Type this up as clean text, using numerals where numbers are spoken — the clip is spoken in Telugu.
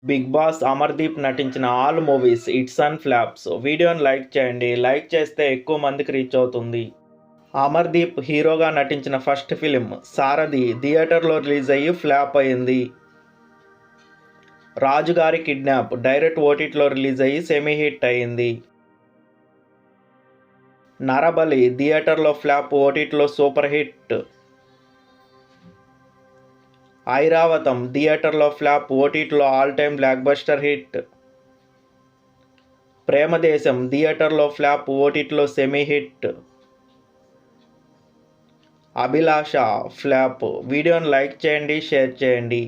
బిగ్ బాస్ అమర్దీప్ నటించిన all movies hits and flops. వీడియోని లైక్ చేయండి. లైక్ చేస్తే ఎక్కువ మందికి రీచ్ అవుతుంది. అమర్దీప్ హీరోగా నటించిన ఫస్ట్ ఫిలిం సారథి థియేటర్లో రిలీజ్ అయ్యి ఫ్లాప్ అయింది. రాజుగారి కిడ్నాప్ డైరెక్ట్ ఓటీటీలో రిలీజ్ అయ్యి సెమీ హిట్ అయింది. నరబలి థియేటర్లో ఫ్లాప్, ఓటీటీలో సూపర్ హిట్. ఐరావతం థియేటర్లో ఫ్లాప్, ఓటీటీలో all time block buster hit. Premadesam థియేటర్లో ఫ్లాప్, ఓటీటీలో సెమీ హిట్. అభిలాష ఫ్లాప్. వీడియోని లైక్ చేయండి, షేర్ చేయండి.